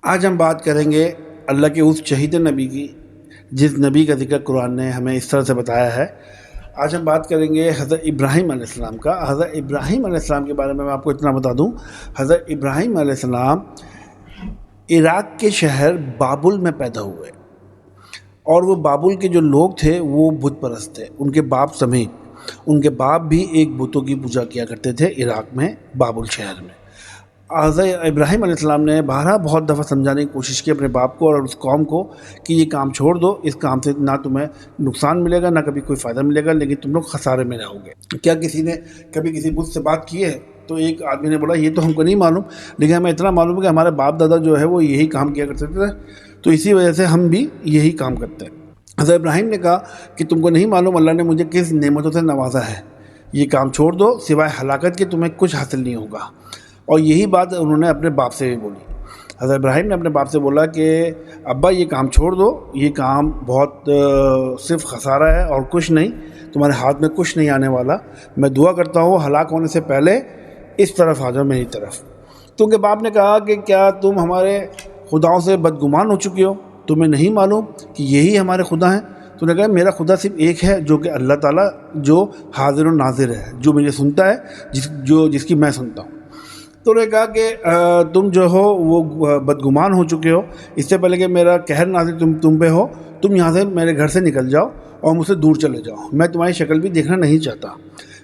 آج ہم بات کریں گے اللہ کے اس شہید نبی کی جس نبی کا ذکر قرآن نے ہمیں اس طرح سے بتایا ہے۔ آج ہم بات کریں گے حضرت ابراہیم علیہ السلام کا۔ حضرت ابراہیم علیہ السلام کے بارے میں آپ کو اتنا بتا دوں، حضرت ابراہیم علیہ السلام عراق کے شہر بابل میں پیدا ہوئے، اور وہ بابل کے جو لوگ تھے وہ بت پرست تھے، ان کے باپ سمیت۔ ان کے باپ بھی ایک بتوں کی پوجا کیا کرتے تھے عراق میں بابل شہر میں۔ حضرت ابراہیم علیہ السلام نے بہت دفعہ سمجھانے کی کوشش کی اپنے باپ کو اور اس قوم کو کہ یہ کام چھوڑ دو، اس کام سے نہ تمہیں نقصان ملے گا نہ کبھی کوئی فائدہ ملے گا، لیکن تم لوگ خسارے میں رہو گے۔ کیا کسی نے کبھی کسی بت سے بات کی ہے؟ تو ایک آدمی نے بولا یہ تو ہم کو نہیں معلوم، لیکن ہمیں اتنا معلوم ہے کہ ہمارے باپ دادا جو ہے وہ یہی کام کیا کرتے تھے، تو اسی وجہ سے ہم بھی یہی کام کرتے ہیں۔ حضرت ابراہیم نے کہا کہ تم کو نہیں معلوم اللہ نے مجھے کس نعمتوں سے نوازا ہے، یہ کام چھوڑ دو، سوائے ہلاکت کے تمہیں کچھ حاصل نہیں ہوگا۔ اور یہی بات انہوں نے اپنے باپ سے بھی بولی۔ حضرت ابراہیم نے اپنے باپ سے بولا کہ ابا یہ کام چھوڑ دو، یہ کام بہت صرف خسارہ ہے اور کچھ نہیں، تمہارے ہاتھ میں کچھ نہیں آنے والا، میں دعا کرتا ہوں ہلاک ہونے سے پہلے اس طرف آ جاؤ میری طرف۔ تو ان کے باپ نے کہا کہ کیا تم ہمارے خداؤں سے بدگمان ہو چکے ہو؟ تمہیں نہیں معلوم کہ یہی ہمارے خدا ہیں؟ تو انہوں نے کہا میرا خدا صرف ایک ہے، جو کہ اللہ تعالیٰ جو حاضر و ناظر ہے، جو مجھے سنتا ہے، جس کی میں سنتا ہوں۔ تو انہوں نے کہا کہ تم جو ہو وہ بدگمان ہو چکے ہو، اس سے پہلے کہ میرا قہر نازل تم پہ ہو، تم یہاں سے میرے گھر سے نکل جاؤ اور مجھ سے دور چلے جاؤ، میں تمہاری شکل بھی دیکھنا نہیں چاہتا۔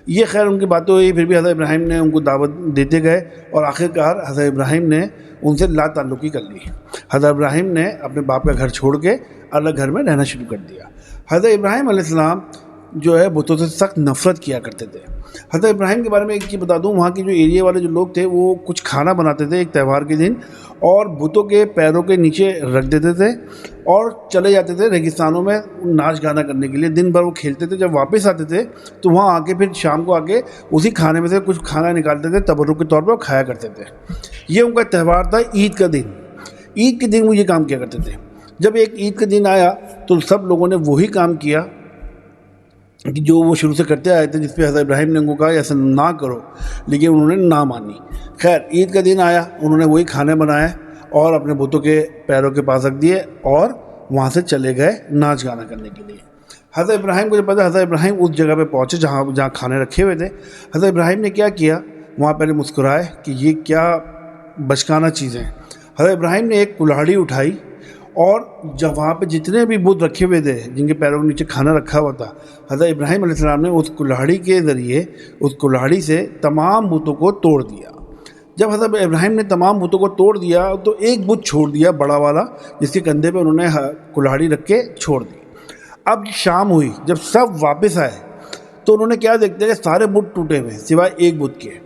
یہ خیر ان کی باتیں ہوئی، پھر بھی حضرت ابراہیم نے ان کو دعوت دیتے گئے، اور آخرکار حضرت ابراہیم نے ان سے لا تعلقی کر لی۔ حضرت ابراہیم نے اپنے باپ کا گھر چھوڑ کے الگ گھر میں رہنا شروع کر دیا۔ حضرت ابراہیم علیہ السلام جو ہے بتوں سے سخت نفرت کیا کرتے تھے۔ حضرت ابراہیم کے بارے میں ایک چیز بتا دوں، وہاں کے جو ایریا والے جو لوگ تھے وہ کچھ کھانا بناتے تھے ایک تہوار کے دن، اور بتوں کے پیروں کے نیچے رکھ دیتے تھے اور چلے جاتے تھے ریگستانوں میں ناچ گانا کرنے کے لیے۔ دن بھر وہ کھیلتے تھے، جب واپس آتے تھے تو وہاں آ کے پھر شام کو آ کے اسی کھانے میں سے کچھ کھانا نکالتے تھے، تبرک کے طور پر کھایا کرتے تھے۔ یہ ان کا تہوار تھا عید کا دن۔ عید کے دن وہ یہ کام کیا کرتے تھے۔ جب ایک عید کا دن آیا تو سب لوگوں نے وہی کام کیا کہ جو وہ شروع سے کرتے آئے تھے، جس پہ حضرت ابراہیم نے ان کو کہا ایسا نہ کرو، لیکن انہوں نے نہ مانی۔ خیر عید کا دن آیا، انہوں نے وہی کھانے بنائے اور اپنے بتوں کے پیروں کے پاس رکھ دیے اور وہاں سے چلے گئے ناچ گانا کرنے کے لیے۔ حضرت ابراہیم کو جب پتہ، حضرت ابراہیم اس جگہ پہ پہنچے جہاں کھانے رکھے ہوئے تھے۔ حضرت ابراہیم نے کیا کیا، وہاں پہلے مسکرائے کہ یہ کیا بچکانہ چیزیں۔ حضرت ابراہیم نے ایک کلاڑی اٹھائی، اور جب وہاں پہ جتنے بھی بت رکھے ہوئے تھے جن کے پیروں کے نیچے کھانا رکھا ہوا تھا، حضرت ابراہیم علیہ السلام نے اس کلاڑی کے ذریعے اس کلاڑی سے تمام بتوں کو توڑ دیا۔ جب حضرت ابراہیم نے تمام بتوں کو توڑ دیا تو ایک بت چھوڑ دیا بڑا والا، جس کے کندھے پہ انہوں نے کلاڑی رکھ کے چھوڑ دی۔ اب شام ہوئی، جب سب واپس آئے تو انہوں نے کیا دیکھتے کہ سارے بت ٹوٹے ہوئے سوائے ایک بت کے۔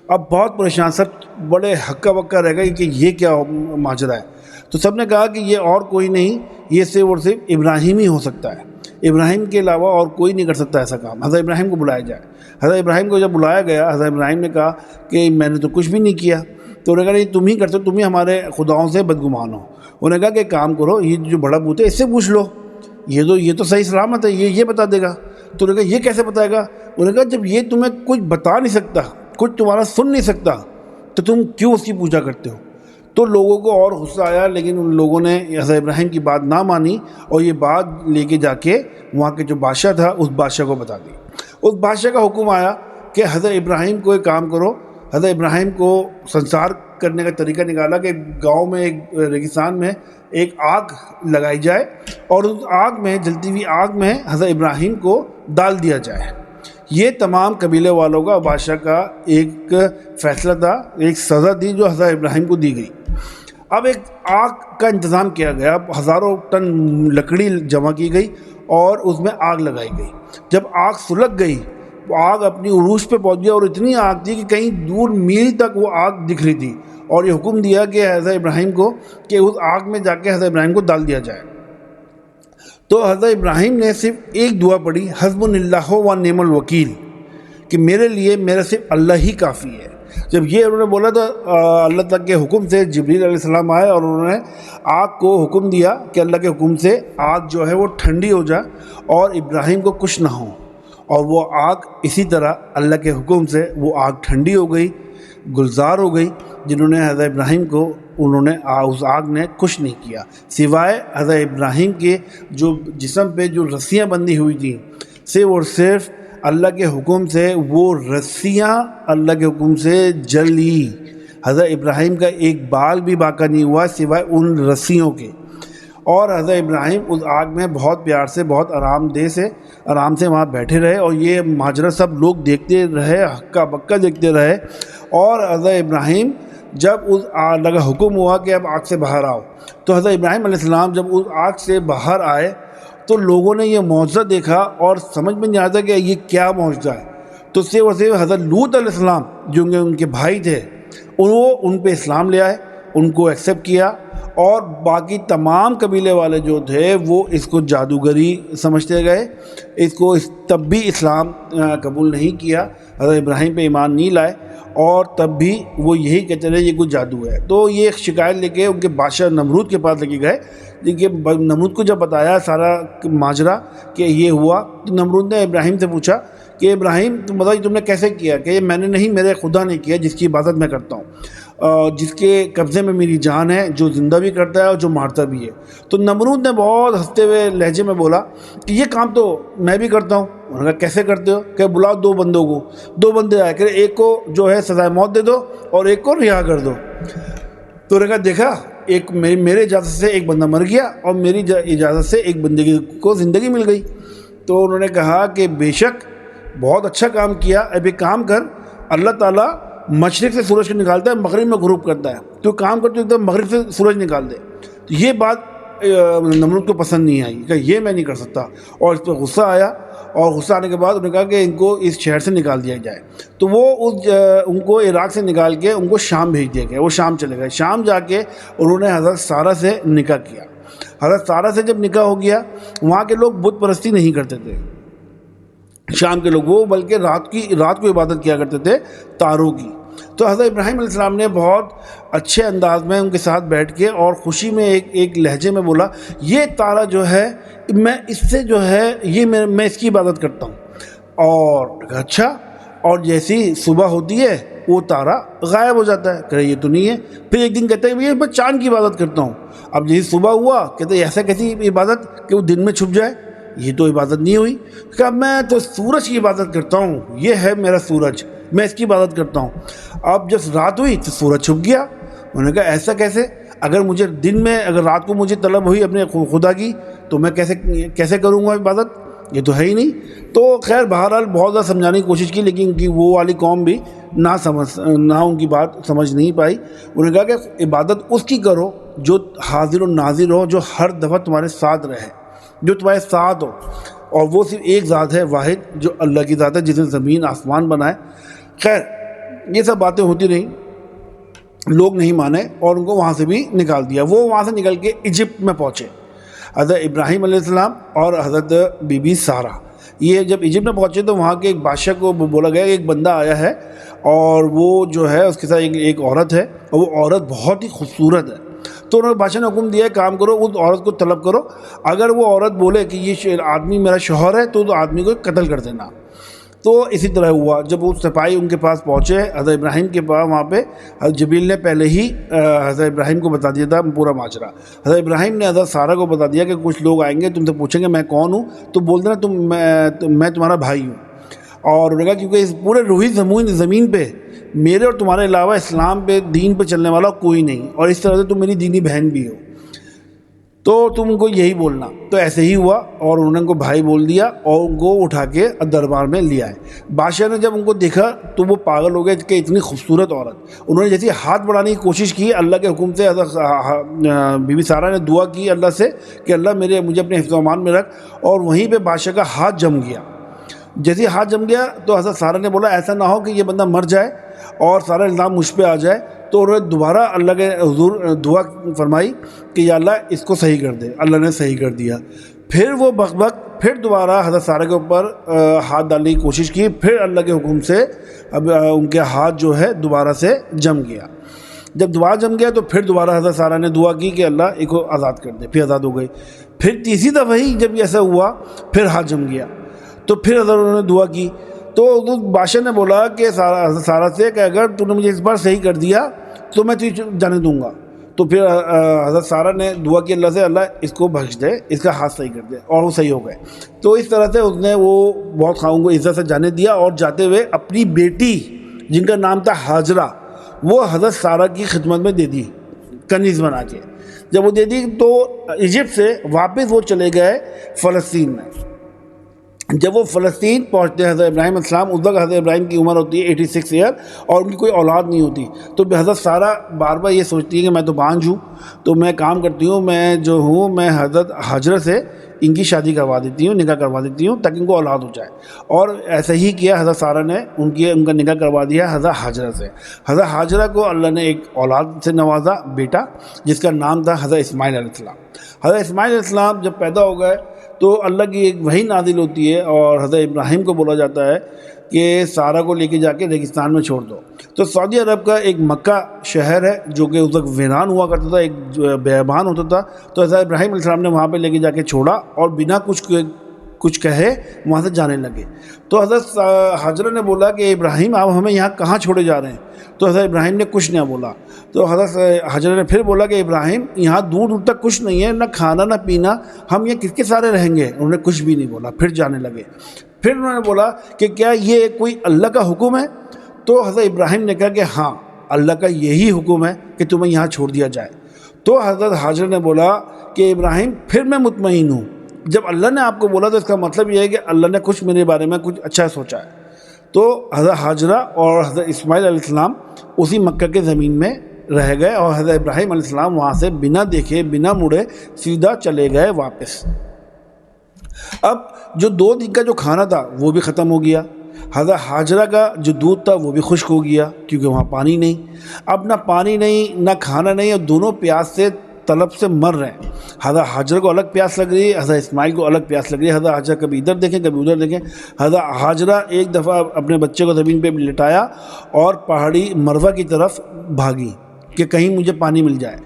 اب بہت پریشان، سب بڑے ہکا بکا رہ گئے کہ یہ کیا ماجرا ہے۔ تو سب نے کہا کہ یہ اور کوئی نہیں، یہ صرف اور صرف ابراہیم ہی ہو سکتا ہے، ابراہیم کے علاوہ اور کوئی نہیں کر سکتا ایسا کام۔ حضرت ابراہیم کو بلایا جائے۔ حضرت ابراہیم کو جب بلایا گیا، حضرت ابراہیم نے کہا کہ میں نے تو کچھ بھی نہیں کیا۔ تو انہوں نے کہا نہیں تم ہی کرتے ہو، تم ہی ہمارے خداؤں سے بدگمان ہو۔ انہوں نے کہا کہ کام کرو، یہ جو بڑا بت ہے اس سے پوچھ لو، یہ تو صحیح سلامت ہے، یہ بتا دے گا۔ تو انہوں نے کہا یہ کیسے بتائے گا؟ انہوں نے کہا جب یہ تمہیں کچھ بتا نہیں سکتا، کچھ تمہارا سن نہیں سکتا، تو تم کیوں اس کی پوجا کرتے ہو؟ تو لوگوں کو اور غصہ آیا، لیکن ان لوگوں نے حضرت ابراہیم کی بات نہ مانی اور یہ بات لے کے جا کے وہاں کے جو بادشاہ تھا اس بادشاہ کو بتا دی۔ اس بادشاہ کا حکم آیا کہ حضرت ابراہیم کو ایک کام کرو۔ حضرت ابراہیم کو سنسار کرنے کا طریقہ نکالا کہ گاؤں میں ایک ریگستان میں ایک آگ لگائی جائے اور اس آگ میں، جلتی ہوئی آگ میں حضرت ابراہیم کو ڈال دیا جائے۔ یہ تمام قبیلے والوں کا، بادشاہ کا ایک فیصلہ تھا، ایک سزا تھی جو حضرت ابراہیم کو دی گئی۔ اب ایک آگ کا انتظام کیا گیا، ہزاروں ٹن لکڑی جمع کی گئی اور اس میں آگ لگائی گئی۔ جب آگ سلگ گئی، وہ آگ اپنی عروج پہ پہنچ گیا اور اتنی آگ تھی کہ کہیں دور میل تک وہ آگ دکھ رہی تھی، اور یہ حکم دیا کہ حضرت ابراہیم کو کہ اس آگ میں جا کے حضرت ابراہیم کو ڈال دیا جائے۔ تو حضرت ابراہیم نے صرف ایک دعا پڑھی، حسبنا اللہ و نعم الوکیل، کہ میرے لیے میرا صرف اللہ ہی کافی ہے۔ جب یہ انہوں نے بولا تو اللہ تعالیٰ کے حکم سے جبریل علیہ السلام آئے اور انہوں نے آگ کو حکم دیا کہ اللہ کے حکم سے آگ جو ہے وہ ٹھنڈی ہو جائے اور ابراہیم کو کچھ نہ ہو، اور وہ آگ اسی طرح اللہ کے حکم سے وہ آگ ٹھنڈی ہو گئی۔ گلزار ہو گئی جنہوں نے حضرت ابراہیم کو اس آگ نے کچھ نہیں کیا، سوائے حضرت ابراہیم کے جو جسم پہ جو رسیاں بندھی ہوئی تھیں، صرف اور صرف اللہ کے حکم سے وہ رسیاں اللہ کے حکم سے جلی۔ حضرت ابراہیم کا ایک بال بھی باقی نہیں ہوا سوائے ان رسیوں کے، اور حضرت ابراہیم اس آگ میں بہت پیار سے، بہت آرام سے وہاں بیٹھے رہے، اور یہ ماجرا سب لوگ دیکھتے رہے، ہکا بکا دیکھتے رہے۔ اور حضرت ابراہیم جب اس اللہ کا حکم ہوا کہ اب آگ سے باہر آؤ، تو حضرت ابراہیم علیہ السلام جب اس آگ سے باہر آئے تو لوگوں نے یہ معجزہ دیکھا اور سمجھ میں نہیں آتا کہ یہ کیا معجزہ ہے۔ تو صرف حضرت لوط علیہ السلام جو ان کے بھائی تھے، وہ ان پہ اسلام لے آئے، ان کو ایکسیپٹ کیا، اور باقی تمام قبیلے والے جو تھے وہ اس کو جادوگری سمجھتے گئے، تب بھی اسلام قبول نہیں کیا، حضرت ابراہیم پہ ایمان نہیں لائے، اور تب بھی وہ یہی کہتے رہے یہ کوئی جادو ہے۔ تو یہ ایک شکایت لے کے ان کے بادشاہ نمرود کے پاس لے کے گئے، لیکن نمرود کو جب بتایا سارا ماجرا کہ یہ ہوا، تو نمرود نے ابراہیم سے پوچھا کہ ابراہیم تم بتاؤ تم نے کیسے کیا؟ کہ یہ میں نے نہیں، میرے خدا نے کیا جس کی عبادت میں کرتا ہوں، جس کے قبضے میں میری جان ہے، جو زندہ بھی کرتا ہے اور جو مارتا بھی ہے۔ تو نمرود نے بہت ہنستے ہوئے لہجے میں بولا کہ یہ کام تو میں بھی کرتا ہوں۔ انہوں نے کہا کیسے کرتے ہو؟ کہ بلاؤ 2 بندوں کو، 2 بندے آئے کہ ایک کو جو ہے سزائے موت دے دو اور ایک کو رہا کر دو۔ تو انہوں نے کہا دیکھا، ایک میرے اجازت سے ایک بندہ مر گیا اور میری اجازت سے ایک بندے کو زندگی مل گئی۔ تو انہوں نے کہا کہ بے شک بہت اچھا کام کیا، اب ایک کام کر، اللہ تعالیٰ مشرق سے سورج کو نکالتا ہے، مغرب میں غروب کرتا ہے، تو کام کر تو ایک دم مغرب سے سورج نکال دے۔ تو یہ بات نمرود کو پسند نہیں آئی کہ یہ میں نہیں کر سکتا، اور اس پہ غصہ آیا، اور غصہ آنے کے بعد انہوں نے کہا کہ ان کو اس شہر سے نکال دیا جائے۔ تو وہ ان کو عراق سے نکال کے ان کو شام بھیج دیا گیا، وہ شام چلے گئے۔ شام جا کے انہوں نے حضرت سارہ سے نکاح کیا۔ حضرت سارہ سے جب نکاح ہو گیا، وہاں کے لوگ بت پرستی نہیں کرتے تھے شام کے لوگ، وہ بلکہ رات کو عبادت کیا کرتے تھے تاروں کی۔ تو حضرت ابراہیم علیہ السلام نے بہت اچھے انداز میں ان کے ساتھ بیٹھ کے اور خوشی میں ایک لہجے میں بولا یہ تارا جو ہے میں اس سے جو ہے یہ میں اس کی عبادت کرتا ہوں۔ اور اچھا، اور جیسی صبح ہوتی ہے وہ تارا غائب ہو جاتا ہے، کہتے یہ تو نہیں ہے۔ پھر ایک دن کہتے ہیں میں چاند کی عبادت کرتا ہوں۔ اب جیسی صبح ہوا کہتے ہیں ایسا کیسی عبادت کہ وہ دن میں چھپ جائے، یہ تو عبادت نہیں ہوئی۔ کہ میں تو سورج کی عبادت کرتا ہوں، یہ ہے میرا سورج، میں اس کی عبادت کرتا ہوں۔ اب جب رات ہوئی تو سورج چھپ گیا۔ انہوں نے کہا ایسا کیسے؟ اگر مجھے دن میں، اگر رات کو مجھے طلب ہوئی اپنے خدا کی تو میں کیسے کروں گا عبادت؟ یہ تو ہے ہی نہیں۔ تو خیر بہرحال بہت زیادہ سمجھانے کی کوشش کی، لیکن ان کی وہ والی قوم بھی نہ ان کی بات سمجھ نہیں پائی۔ انہوں نے کہا کہ عبادت اس کی کرو جو حاضر و ناظر ہو، جو ہر دفعہ تمہارے ساتھ رہے، جو تمہارے ساتھ ہو، اور وہ صرف ایک ذات ہے واحد جو اللہ کی ذات ہے جس نے زمین آسمان بنائے۔ خیر یہ سب باتیں ہوتی رہیں، لوگ نہیں مانے اور ان کو وہاں سے بھی نکال دیا۔ وہ وہاں سے نکل کے ایجپٹ میں پہنچے، حضرت ابراہیم علیہ السلام اور حضرت بی بی سارہ۔ یہ جب ایجپٹ میں پہنچے تو وہاں کے ایک بادشاہ کو بولا گیا کہ ایک بندہ آیا ہے اور وہ جو ہے اس کے ساتھ ایک عورت ہے، اور وہ عورت بہت ہی خوبصورت ہے۔ تو انہوں نے بادشاہ نے حکم دیا ہے کام کرو، اس عورت کو طلب کرو، اگر وہ عورت بولے کہ یہ آدمی میرا شوہر ہے تو آدمی کو قتل کر دینا۔ تو اسی طرح ہوا، جب وہ سپاہی ان کے پاس پہنچے حضرت ابراہیم کے پاس، وہاں پہ حضرت جبریل نے پہلے ہی حضرت ابراہیم کو بتا دیا تھا پورا ماجرا۔ حضرت ابراہیم نے حضرت سارہ کو بتا دیا کہ کچھ لوگ آئیں گے، تم سے پوچھیں گے میں کون ہوں، تو بول دینا میں تمہارا بھائی ہوں۔ اور انہوں نے کہا کیونکہ اس پورے روحی زمین پہ میرے اور تمہارے علاوہ اسلام پہ، دین پہ چلنے والا کوئی نہیں، اور اس طرح سے تم میری دینی بہن بھی ہو، تو تم کو یہی بولنا۔ تو ایسے ہی ہوا، اور انہوں نے ان کو بھائی بول دیا اور ان کو اٹھا کے دربار میں لے آئے۔ بادشاہ نے جب ان کو دیکھا تو وہ پاگل ہو گئے کہ اتنی خوبصورت عورت۔ انہوں نے جیسے ہاتھ بڑھانے کی کوشش کی، اللہ کے حکم سے بی بی سارہ نے دعا کی اللہ سے کہ اللہ مجھے اپنے حفظ و امان میں رکھ، اور وہیں پہ بادشاہ کا ہاتھ جم گیا۔ جیسے ہاتھ جم گیا تو حضرت سارہ نے بولا ایسا نہ ہو کہ یہ بندہ مر جائے اور سارا الزام مجھ پہ آ جائے۔ تو انہوں نے دوبارہ اللہ کے حضور دعا فرمائی کہ یا اللہ اس کو صحیح کر دے۔ اللہ نے صحیح کر دیا۔ پھر وہ پھر دوبارہ حضرت سارہ کے اوپر ہاتھ ڈالنے کی کوشش کی، پھر اللہ کے حکم سے اب ان کے ہاتھ جو ہے دوبارہ سے جم گیا۔ جب دوبارہ جم گیا تو پھر دوبارہ حضرت سارہ نے دعا کی کہ اللہ ایک کو آزاد کر دے، پھر آزاد ہو گئی۔ پھر تیسری دفعہ ہی جب ایسا ہوا پھر ہاتھ جم گیا، تو پھر حضرت انہوں نے دعا کی، تو اس بادشاہ نے بولا کہ سارہ سے کہ اگر تو نے مجھے اس بار صحیح کر دیا تو میں تجھے جانے دوں گا. تو پھر حضرت سارہ نے دعا کی اللہ سے، اللہ اس کو بخش دے، اس کا ہاتھ صحیح کر دے، اور وہ صحیح ہو گئے. تو اس طرح سے اس نے وہ بہت خواہوں کو عزت سے جانے دیا، اور جاتے ہوئے اپنی بیٹی جن کا نام تھا ہاجرہ وہ حضرت سارہ کی خدمت میں دے دی کنیز بنا کے. جب وہ دے دی تو ایجپٹ سے واپس وہ چلے گئے فلسطین میں. جب وہ فلسطین پہنچتے ہیں حضرت ابراہیم علیہ السلام، اس وقت حضرت ابراہیم کی عمر ہوتی ہے 86 ایئر اور ان کی کوئی اولاد نہیں ہوتی. تو حضرت سارہ بار بار یہ سوچتی ہے کہ میں تو بانجھ ہوں، تو میں کام کرتی ہوں، میں جو ہوں میں حضرت حاجرہ سے ان کی شادی کروا دیتی ہوں، نکاح کروا دیتی ہوں تاکہ ان کو اولاد ہو جائے. اور ایسا ہی کیا، حضرت سارہ نے ان کا نکاح کروا دیا حضرت حاجرہ سے. حضرت حاجرہ کو اللہ نے ایک اولاد سے نوازا، بیٹا، جس کا نام تھا حضرت اسماعیل علیہ السلام. حضرت اسماعیل علیہ السلام جب پیدا ہو گئے تو اللہ کی ایک وحی نازل ہوتی ہے اور حضرت ابراہیم کو بولا جاتا ہے کہ سارہ کو لے کے جا کے ریگستان میں چھوڑ دو. تو سعودی عرب کا ایک مکہ شہر ہے جو کہ اس وقت ویران ہوا کرتا تھا، ایک بیابان ہوتا تھا. تو حضرت ابراہیم علیہ السلام نے وہاں پہ لے کے جا کے چھوڑا اور بنا کچھ کہے وہاں سے جانے لگے. تو حضرت حاجرہ نے بولا کہ ابراہیم آپ ہمیں یہاں کہاں چھوڑے جا رہے ہیں؟ تو حضرت ابراہیم نے کچھ نہ بولا. تو حضرت حاجرہ نے پھر بولا کہ ابراہیم یہاں دور دور تک کچھ نہیں ہے، نہ کھانا نہ پینا، ہم یہ کس کے سارے رہیں گے؟ انہوں نے کچھ بھی نہیں بولا، پھر جانے لگے. پھر انہوں نے بولا کہ کیا یہ کوئی اللہ کا حکم ہے؟ تو حضرت ابراہیم نے کہا کہ ہاں اللہ کا یہی حکم ہے کہ تمہیں یہاں چھوڑ دیا جائے. تو حضرت حاجرہ نے بولا کہ ابراہیم پھر میں مطمئن ہوں، جب اللہ نے آپ کو بولا تو اس کا مطلب یہ ہے کہ اللہ نے کچھ میرے بارے میں کچھ اچھا سوچا ہے. تو حضرت حاجرہ اور حضرت اسماعیل علیہ السلام اسی مکہ کے زمین میں رہ گئے اور حضرت ابراہیم علیہ السلام وہاں سے بنا دیکھے بنا مڑے سیدھا چلے گئے واپس. اب جو 2 دن کا جو کھانا تھا وہ بھی ختم ہو گیا. حضرت حاجرہ کا جو دودھ تھا وہ بھی خشک ہو گیا کیونکہ وہاں پانی نہیں. اب نہ پانی نہیں نہ کھانا نہیں، اور دونوں پیاس سے طلب سے مر رہے ہیں. حضرت حاجرہ کو الگ پیاس لگ رہی ہے، حضرت اسماعیل کو الگ پیاس لگ رہی ہے. حضرت حاجرہ کبھی ادھر دیکھیں کبھی ادھر دیکھیں. حضرت حاجرہ ایک دفعہ اپنے بچے کو زمین پہ لٹایا اور پہاڑی مروہ کی طرف بھاگی کہ کہیں مجھے پانی مل جائے،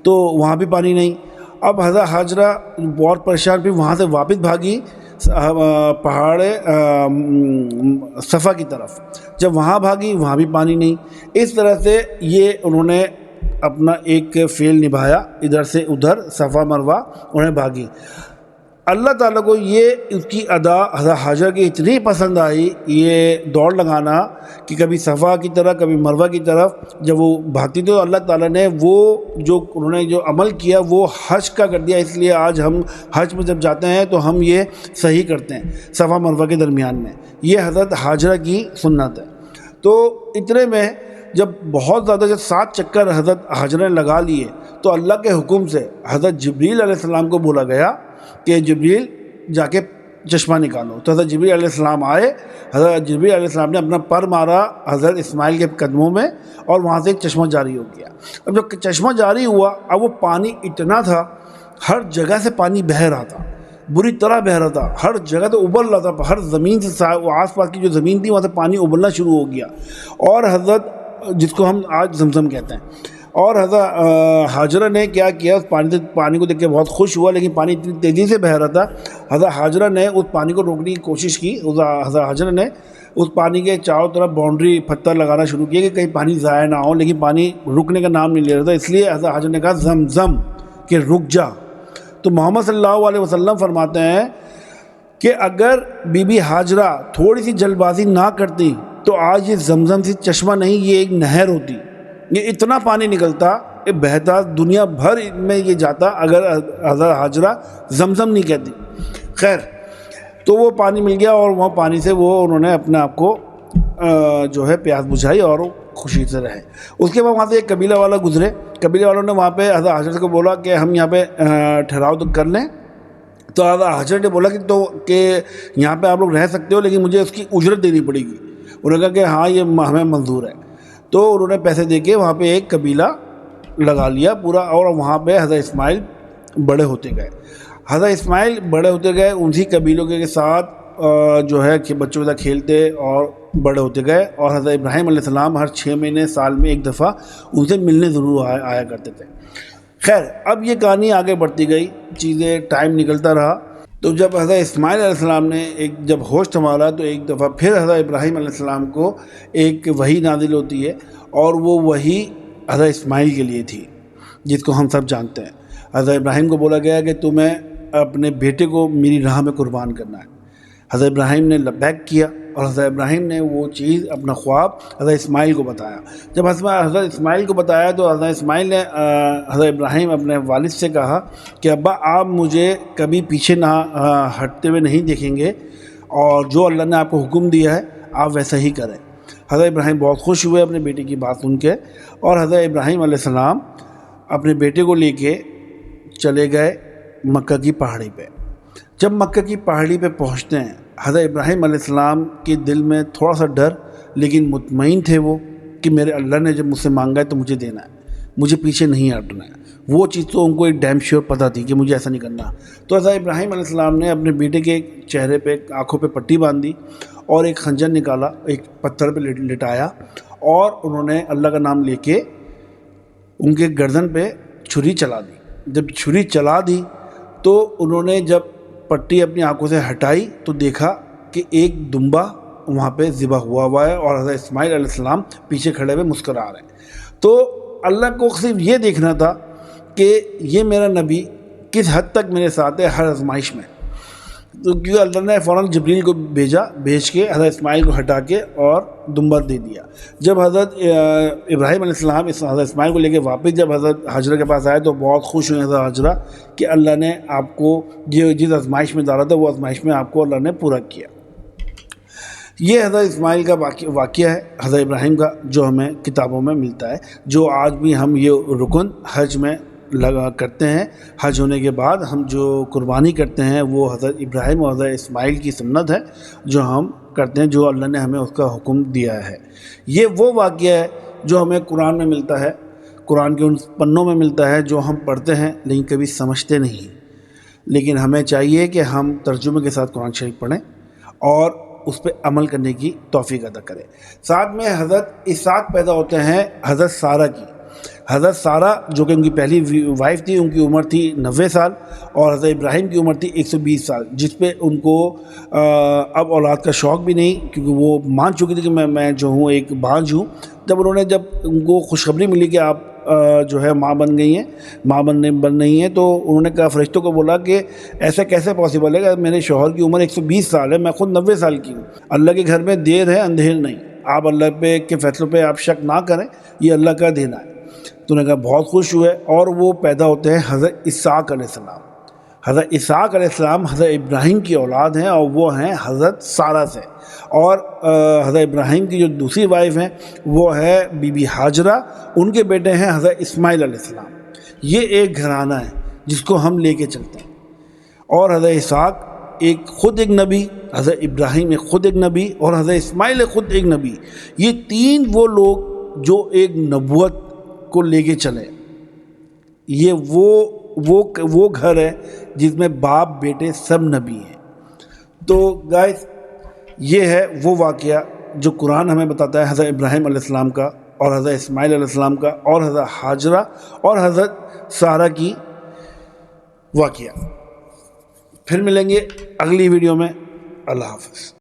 تو وہاں بھی پانی نہیں. اب حضرت حاجرہ بہت پریشان، پھر وہاں سے واپس بھاگی پہاڑ صفا کی طرف. جب وہاں بھاگی وہاں بھی پانی نہیں. اس طرح سے یہ انہوں نے اپنا ایک فعل نبھایا، ادھر سے ادھر صفا مروہ انہیں بھاگی. اللہ تعالیٰ کو یہ اس کی ادا حضرت حاجرہ کی اتنی پسند آئی، یہ دوڑ لگانا کہ کبھی صفا کی طرف کبھی مروہ کی طرف جب وہ بھاگتی تھی، تو اللہ تعالیٰ نے وہ جو انہوں نے جو عمل کیا وہ حج کا کر دیا. اس لیے آج ہم حج میں جب جاتے ہیں تو ہم یہ صحیح کرتے ہیں صفا مروہ کے درمیان میں. یہ حضرت حاجرہ کی سنت ہے. تو اتنے میں جب بہت زیادہ جب 7 چکر حضرت حاجرہ نے لگا لیے تو اللہ کے حکم سے حضرت جبریل علیہ السلام کو بولا گیا کہ جبریل جا کے چشمہ نکالو. تو حضرت جبریل علیہ السلام آئے. حضرت جبریل علیہ السلام نے اپنا پر مارا حضرت اسماعیل کے قدموں میں اور وہاں سے ایک چشمہ جاری ہو گیا. اب جب چشمہ جاری ہوا اب وہ پانی اتنا تھا، ہر جگہ سے پانی بہہ رہا تھا، بری طرح بہہ رہا تھا، ہر جگہ تو ابل رہا تھا، ہر زمین سے آس پاس کی جو زمین تھی وہاں سے پانی ابلنا شروع ہو گیا. اور حضرت جس کو ہم آج زمزم کہتے ہیں، اور حضرت حاجرہ نے کیا کیا، اس پانی کو دیکھ کے بہت خوش ہوا، لیکن پانی اتنی تیزی سے بہہ رہا تھا. حضرت حاجرہ نے اس پانی کو روکنے کی کوشش کی. حضرت حاجرہ نے اس پانی کے چاروں طرف باؤنڈری پتھر لگانا شروع کیا کہ کہیں پانی ضائع نہ ہو، لیکن پانی رکنے کا نام نہیں لے رہا تھا. اس لیے حضرت حاجرہ نے کہا زمزم کہ رک جا. تو محمد صلی اللہ علیہ وسلم فرماتے ہیں کہ اگر بی بی حاجرہ تھوڑی سی جلد بازی نہ کرتی تو آج یہ زمزم سے چشمہ نہیں، یہ ایک نہر ہوتی. یہ اتنا پانی نکلتا، یہ بہتا، دنیا بھر میں یہ جاتا اگر حضرت حاجرہ زمزم نہیں کہتی. خیر، تو وہ پانی مل گیا اور وہ پانی سے انہوں نے اپنے آپ کو جو ہے پیاس بجھائی اور خوشی سے رہے. اس کے بعد وہاں سے ایک قبیلہ والا گزرے. قبیلے والوں نے وہاں پہ حضرت حاجرہ کو بولا کہ ہم یہاں پہ ٹھہراؤ تو کر لیں. تو حضرت حاجرہ نے بولا کہ یہاں پہ آپ لوگ رہ سکتے ہو لیکن مجھے اس کی اجرت دینی پڑے گی. انہوں نے کہا کہ ہاں یہ ہمیں منظور ہے. تو انہوں نے پیسے دے کے وہاں پہ ایک قبیلہ لگا لیا پورا، اور وہاں پہ حضرت اسماعیل بڑے ہوتے گئے. حضرت اسماعیل بڑے ہوتے گئے، انہی قبیلوں کے ساتھ جو ہے کہ بچوں کے ساتھ کھیلتے اور بڑے ہوتے گئے. اور حضرت ابراہیم علیہ السلام ہر 6 مہینے سال میں ایک دفعہ ان سے ملنے ضرور آیا کرتے تھے. خیر، اب یہ کہانی آگے بڑھتی گئی، چیزیں ٹائم نکلتا رہا. تو جب حضرت اسماعیل علیہ السلام نے جب ہوش سنبھالا تو ایک دفعہ پھر حضرت ابراہیم علیہ السلام کو ایک وحی نازل ہوتی ہے، اور وہ وحی حضرت اسماعیل کے لیے تھی، جس کو ہم سب جانتے ہیں۔ حضرت ابراہیم کو بولا گیا کہ تمہیں اپنے بیٹے کو میری راہ میں قربان کرنا ہے۔ حضرت ابراہیم نے لبیک کیا، اور حضرت ابراہیم نے وہ چیز، اپنا خواب حضرت اسماعیل کو بتایا۔ جب حضرت اسماعیل کو بتایا تو حضرت اسماعیل نے حضرت ابراہیم اپنے والد سے کہا کہ ابا آپ مجھے کبھی پیچھے نہ ہٹتے ہوئے نہیں دیکھیں گے، اور جو اللہ نے آپ کو حکم دیا ہے آپ ویسا ہی کریں۔ حضرت ابراہیم بہت خوش ہوئے اپنے بیٹے کی بات سن کے، اور حضرت ابراہیم علیہ السلام اپنے بیٹے کو لے کے چلے گئے مکہ کی پہاڑی پہ۔ جب مکہ کی پہاڑی پہ پہنچتے ہیں، حضرت ابراہیم علیہ السلام کے دل میں تھوڑا سا ڈر، لیکن مطمئن تھے وہ کہ میرے اللہ نے جب مجھ سے مانگا ہے تو مجھے دینا ہے، مجھے پیچھے نہیں ہٹنا ہے۔ وہ چیز تو ان کو ایک ڈیم شیور پتہ تھی کہ مجھے ایسا نہیں کرنا۔ تو حضرت ابراہیم علیہ السلام نے اپنے بیٹے کے چہرے پہ، آنکھوں پہ پٹی باندھی، اور ایک خنجر نکالا، ایک پتھر پہ لٹایا، اور انہوں نے اللہ کا نام لے کے ان کے گردن پہ چھری چلا دی۔ جب چھری چلا دی تو انہوں نے جب پٹی اپنی آنکھوں سے ہٹائی تو دیکھا کہ ایک دمبا وہاں پہ ذبح ہوا ہے، اور حضرت اسماعیل علیہ السلام پیچھے کھڑے ہوئے مسکرا رہے ہیں۔ تو اللہ کو صرف یہ دیکھنا تھا کہ یہ میرا نبی کس حد تک میرے ساتھ ہے ہر آزمائش میں۔ تو کیونکہ اللہ نے فوراً جبریل کو بھیج کے حضرت اسماعیل کو ہٹا کے اور دمبا دے دیا۔ جب حضرت ابراہیم علیہ السلام حضرت اسماعیل کو لے کے واپس جب حضرت حاجرہ کے پاس آئے تو بہت خوش ہوئے حضرت حاجرہ کہ اللہ نے آپ کو جس آزمائش میں ڈالا تھا وہ آزمائش میں آپ کو اللہ نے پورا کیا۔ یہ حضرت اسماعیل کا واقعہ ہے، حضرت ابراہیم کا، جو ہمیں کتابوں میں ملتا ہے، جو آج بھی ہم یہ رکن حج میں کرتے ہیں۔ حج ہونے کے بعد ہم جو قربانی کرتے ہیں وہ حضرت ابراہیم اور حضرت اسماعیل کی سنت ہے جو ہم کرتے ہیں، جو اللہ نے ہمیں اس کا حکم دیا ہے۔ یہ وہ واقعہ ہے جو ہمیں قرآن میں ملتا ہے، قرآن کے ان پنوں میں ملتا ہے جو ہم پڑھتے ہیں لیکن کبھی سمجھتے نہیں۔ لیکن ہمیں چاہیے کہ ہم ترجمے کے ساتھ قرآن شریف پڑھیں اور اس پہ عمل کرنے کی توفیق عطا کریں۔ ساتھ میں حضرت اسحاق پیدا ہوتے ہیں حضرت سارہ کی۔ حضرت سارہ جو کہ ان کی پہلی وائف تھی، ان کی عمر تھی 90 سال، اور حضرت ابراہیم کی عمر تھی 120 سال، جس پہ ان کو اب اولاد کا شوق بھی نہیں، کیونکہ وہ مان چکی تھی کہ میں جو ہوں ایک بانجھ ہوں۔ جب ان کو خوشخبری ملی کہ آپ جو ہے ماں بن گئی ہیں، ماں بن رہی ہیں، تو انہوں نے کہا، فرشتوں کو بولا کہ ایسا کیسے پاسبل ہے کہ میرے شوہر کی عمر 120 سال ہے، میں خود 90 سال کی ہوں۔ اللہ کے گھر میں دیر ہے اندھیر نہیں، آپ اللہ کے فیصلوں پہ آپ شک نہ کریں، یہ اللہ کا دینا ہے۔ تو انہوں نے کہا بہت خوش ہوئے، اور وہ پیدا ہوتے ہیں حضرت اسحاق علیہ السلام۔ حضرت اسحاق علیہ السلام حضرت ابراہیم کی اولاد ہیں، اور وہ ہیں حضرت سارہ سے۔ اور حضرت ابراہیم کی جو دوسری وائف ہیں وہ ہے بی بی حاجرہ، ان کے بیٹے ہیں حضرت اسماعیل علیہ السلام۔ یہ ایک گھرانہ ہے جس کو ہم لے کے چلتے ہیں۔ اور حضرت اسحاق خود ایک نبی، حضرت ابراہیم خود ایک نبی، اور حضرت اسماعیل خود ایک نبی۔ یہ تین وہ لوگ جو ایک نبوت کو لے کے چلے۔ یہ وہ گھر ہے جس میں باپ بیٹے سب نبی ہیں۔ تو گائز، یہ ہے وہ واقعہ جو قرآن ہمیں بتاتا ہے حضرت ابراہیم علیہ السلام کا، اور حضرت اسماعیل علیہ السلام کا، اور حضرت حاجرہ اور حضرت سارہ کی واقعہ۔ پھر ملیں گے اگلی ویڈیو میں۔ اللہ حافظ۔